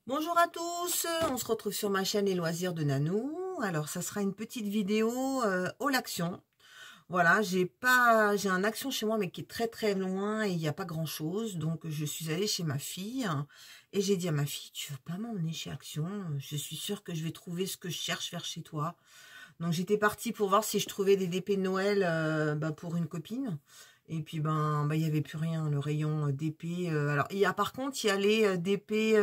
Bonjour à tous, on se retrouve sur ma chaîne Les Loisirs de Nanou. Alors ça sera une petite vidéo haul action. Voilà, j'ai un action chez moi mais qui est très loin et il n'y a pas grand chose. Donc je suis allée chez ma fille et j'ai dit à ma fille, tu veux pas m'emmener chez Action? Je suis sûre que je vais trouver ce que je cherche vers chez toi. Donc j'étais partie pour voir si je trouvais des DP de Noël pour une copine. Et puis il y avait plus rien, le rayon DP. Alors par contre il y a les DP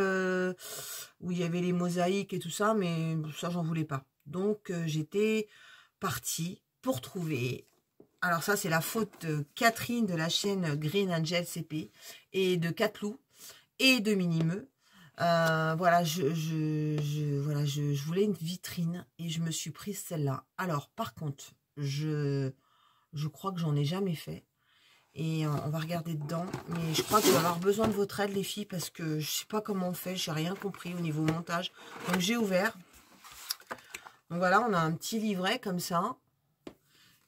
où il y avait les mosaïques et tout ça, mais ça j'en voulais pas. Donc j'étais partie pour trouver. Alors ça c'est la faute de Catherine de la chaîne Green Angel CP et de Catlou et de Minimeux. Voilà, je voulais une vitrine et je me suis prise celle-là. Alors, par contre, je crois que j'en ai jamais fait. Et on va regarder dedans. Mais je crois que je vais avoir besoin de votre aide, les filles, parce que je sais pas comment on fait. J'ai rien compris au niveau montage. Donc, j'ai ouvert. Donc, voilà, on a un petit livret comme ça.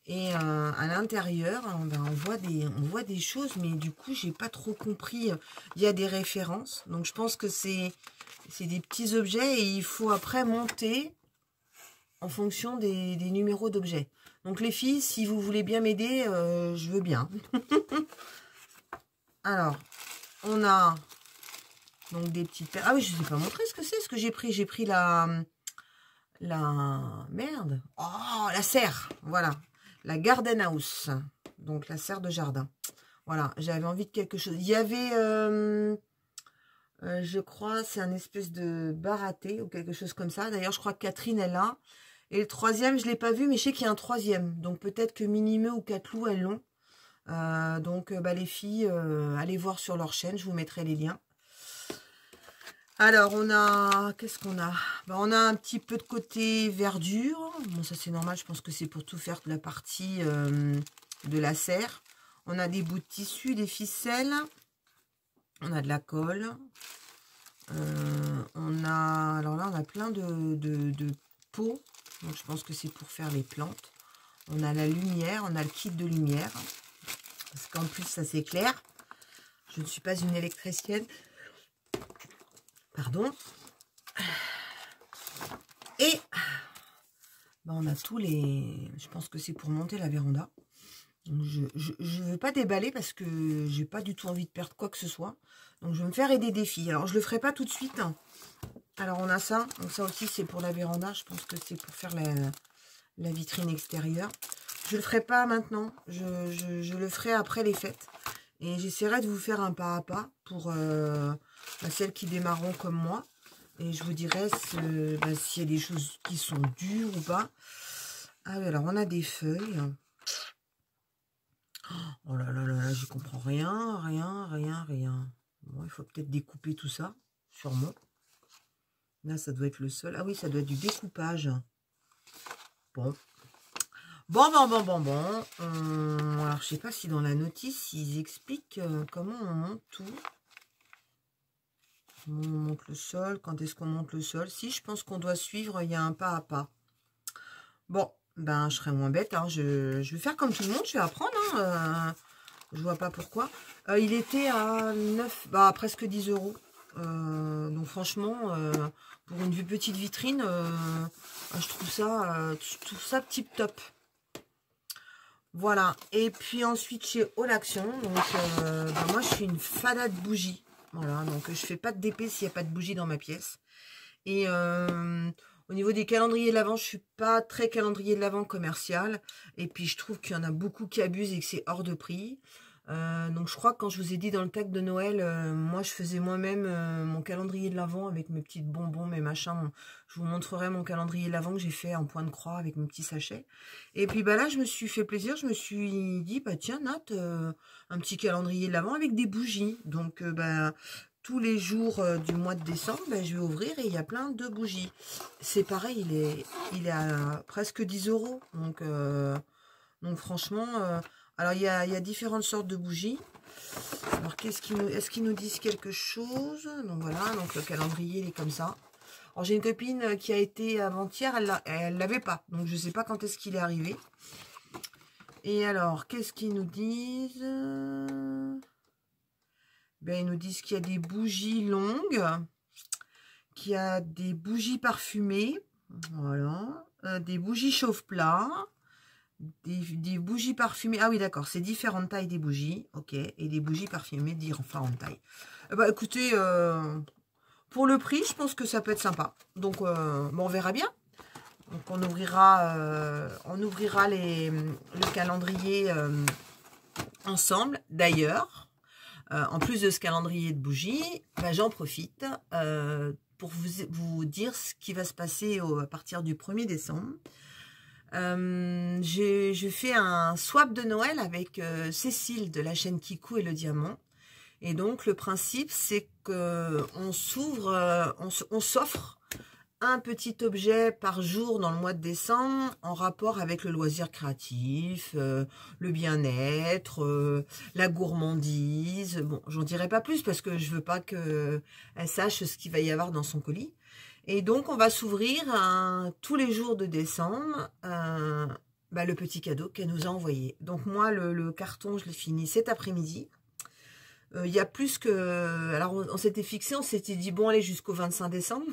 Et à l'intérieur, on voit des choses, mais du coup, j'ai pas trop compris. Il y a des références. Donc, je pense que c'est des petits objets et il faut après monter en fonction des numéros d'objets. Donc, les filles, si vous voulez bien m'aider, je veux bien. Alors, on a donc des petites paires. Ah oui, je ne vous ai pas montré ce que c'est, ce que j'ai pris. J'ai pris la merde. Oh, la serre. Voilà. La Garden House. Donc, la serre de jardin. Voilà, j'avais envie de quelque chose. Il y avait, je crois, c'est un espèce de baraté ou quelque chose comme ça. D'ailleurs, je crois que Catherine est là. Et le troisième, je ne l'ai pas vu, mais je sais qu'il y a un troisième. Donc, peut-être que Minimeux ou Catlou, elles l'ont. Les filles, allez voir sur leur chaîne. Je vous mettrai les liens. Alors, on a... Qu'est-ce qu'on a? On a un petit peu de côté verdure. Bon, ça, c'est normal. Je pense que c'est pour tout faire de la partie de la serre. On a des bouts de tissu, des ficelles. On a de la colle. Alors là, on a plein de pots. Donc, je pense que c'est pour faire les plantes. On a la lumière. On a le kit de lumière. Parce qu'en plus, ça s'éclaire. Je ne suis pas une électricienne. Pardon. Et on a tous les... Je pense que c'est pour monter la véranda. Donc je ne veux pas déballer parce que j'ai pas du tout envie de perdre quoi que ce soit. Donc je vais me faire aider des filles. Alors je le ferai pas tout de suite. Alors on a ça. Donc ça aussi c'est pour la véranda. Je pense que c'est pour faire la vitrine extérieure. Je le ferai pas maintenant. Je le ferai après les fêtes. Et j'essaierai de vous faire un pas à pas pour celles qui démarreront comme moi. Et je vous dirai s'il y a des choses qui sont dures ou pas. Ah oui, alors on a des feuilles. Oh là là là là, j'y comprends rien. Bon, il faut peut-être découper tout ça, sûrement. Là, ça doit être le sol. Ah oui, ça doit être du découpage. Bon. Alors, je sais pas si dans la notice, ils expliquent comment on monte tout. Comment on monte le sol, quand est-ce qu'on monte le sol. Si, je pense qu'on doit suivre, il y a un pas à pas. Bon, je serai moins bête. Hein. Je vais faire comme tout le monde, je vais apprendre. Hein. Je vois pas pourquoi. Il était à 9, presque 10 euros. Donc franchement, pour une petite vitrine, je trouve ça tip top. Voilà. Et puis ensuite chez All Action, donc moi je suis une fanat de bougies. Voilà, donc je fais pas de DP s'il n'y a pas de bougies dans ma pièce. Et au niveau des calendriers de l'Avent, je suis pas très calendrier de l'Avent commercial. Et puis je trouve qu'il y en a beaucoup qui abusent et que c'est hors de prix. Donc je crois que quand je vous ai dit dans le tag de Noël, moi je faisais moi-même mon calendrier de l'Avent avec mes petites bonbons, mes machins. Je vous montrerai mon calendrier de l'Avent que j'ai fait en point de croix avec mes petits sachets. Et puis là je me suis fait plaisir, je me suis dit tiens Nat, un petit calendrier de l'Avent avec des bougies. Donc tous les jours du mois de décembre, je vais ouvrir et il y a plein de bougies. C'est pareil, il est à presque 10 euros. Donc franchement... alors, il y a différentes sortes de bougies. Alors, est-ce qu'ils nous disent quelque chose? Donc, voilà. Donc, le calendrier, il est comme ça. Alors, j'ai une copine qui a été avant-hier. Elle l'avait pas. Donc, je ne sais pas quand est-ce qu'il est arrivé. Et alors, qu'est-ce qu'ils nous disent? Ils nous disent qu'il y a des bougies longues qui a des bougies parfumées. Voilà. Des bougies chauffe-plat. Des bougies parfumées. Ah oui, d'accord. C'est différentes tailles des bougies. Ok. Et des bougies parfumées différentes tailles. Bah écoutez, pour le prix, je pense que ça peut être sympa. Donc, bon, on verra bien. Donc, on ouvrira le calendrier ensemble. D'ailleurs, en plus de ce calendrier de bougies, bah, j'en profite pour vous dire ce qui va se passer à partir du 1er décembre. Je fais un swap de Noël avec Cécile de la chaîne Kikou et le Diamant. Et donc, le principe, c'est qu'on s'ouvre, on s'offre un petit objet par jour dans le mois de décembre en rapport avec le loisir créatif, le bien-être, la gourmandise. Bon, j'en dirai pas plus parce que je veux pas qu'elle sache ce qu'il va y avoir dans son colis. Et donc, on va s'ouvrir tous les jours de décembre bah, le petit cadeau qu'elle nous a envoyé. Donc, moi, le carton, je l'ai fini cet après-midi. Il y a plus que... Alors, on s'était fixé, on s'était dit, bon, allez, jusqu'au 25 décembre.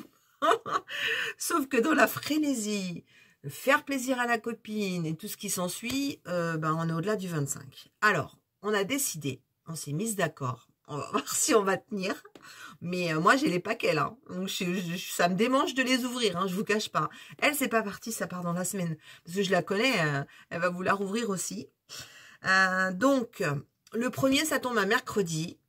Sauf que dans la frénésie, faire plaisir à la copine et tout ce qui s'ensuit, ben, on est au-delà du 25. Alors, on a décidé, on s'est mis d'accord. On va voir si on va tenir. Mais moi, j'ai les paquets là. Donc, ça me démange de les ouvrir, hein, je vous cache pas. Elle, c'est pas parti, ça part dans la semaine. Parce que je la connais, elle va vouloir ouvrir aussi. Donc, le premier, ça tombe un mercredi.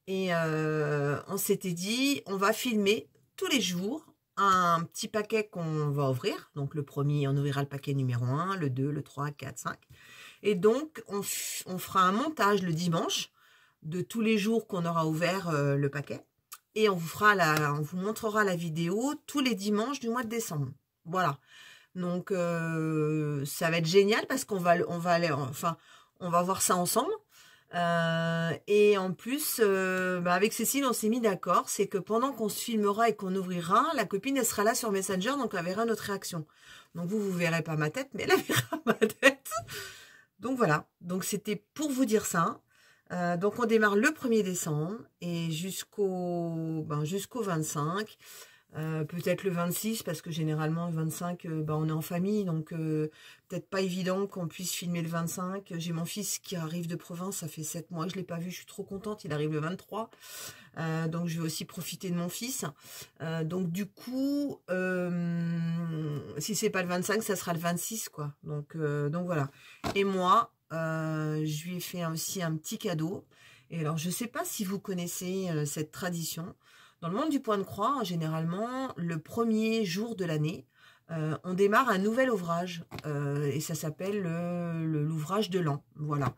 Et on s'était dit, on va filmer tous les jours un petit paquet qu'on va ouvrir. Donc, le premier, on ouvrira le paquet numéro 1, le 2, le 3, 4, 5. Et donc, on fera un montage le dimanche de tous les jours qu'on aura ouvert le paquet. Et on vous montrera la vidéo tous les dimanches du mois de décembre. Voilà. Donc, ça va être génial parce qu'on va voir ça ensemble. Et en plus, bah avec Cécile, on s'est mis d'accord. C'est que pendant qu'on se filmera et qu'on ouvrira, la copine, elle sera là sur Messenger. Donc, elle verra notre réaction. Donc, vous verrez pas ma tête, mais elle verra ma tête. Donc, voilà. Donc, c'était pour vous dire ça. Donc, on démarre le 1er décembre et jusqu'au 25. Peut-être le 26 parce que généralement le 25 on est en famille, donc peut-être pas évident qu'on puisse filmer le 25. J'ai mon fils qui arrive de province, ça fait 7 mois que je l'ai pas vu, je suis trop contente, il arrive le 23, donc je vais aussi profiter de mon fils. Donc du coup si c'est pas le 25, ça sera le 26 quoi. Donc voilà. Et moi je lui ai fait aussi un petit cadeau. Et alors je sais pas si vous connaissez cette tradition. Dans le monde du point de croix, généralement, le premier jour de l'année, on démarre un nouvel ouvrage. Et ça s'appelle l'ouvrage de l'an. Voilà.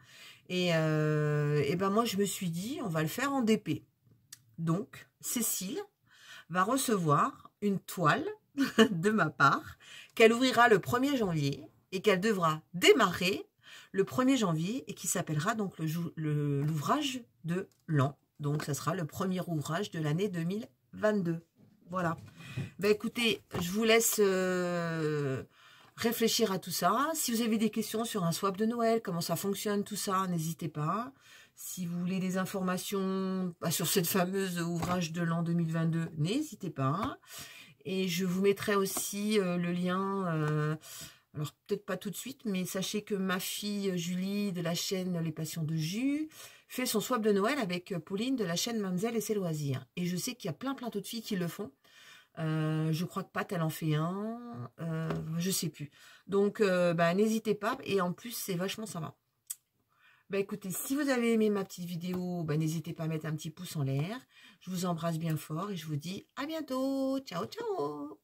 Et ben moi, je me suis dit, on va le faire en DP. Donc, Cécile va recevoir une toile de ma part qu'elle ouvrira le 1er janvier et qu'elle devra démarrer le 1er janvier et qui s'appellera donc l'ouvrage de l'an. Donc, ça sera le premier ouvrage de l'année 2022. Voilà. Ben, écoutez, je vous laisse réfléchir à tout ça. Si vous avez des questions sur un swap de Noël, comment ça fonctionne, tout ça, n'hésitez pas. Si vous voulez des informations sur cette fameuse ouvrage de l'an 2022, n'hésitez pas. Et je vous mettrai aussi le lien... alors, peut-être pas tout de suite, mais sachez que ma fille Julie de la chaîne Les Passions de Jus fait son swap de Noël avec Pauline de la chaîne Mamzelle et ses loisirs. Et je sais qu'il y a plein d'autres filles qui le font. Je crois que Pat, elle en fait un. Je sais plus. Donc, n'hésitez pas. Et en plus, c'est vachement sympa. Écoutez, si vous avez aimé ma petite vidéo, n'hésitez pas à mettre un petit pouce en l'air. Je vous embrasse bien fort et je vous dis à bientôt. Ciao, ciao.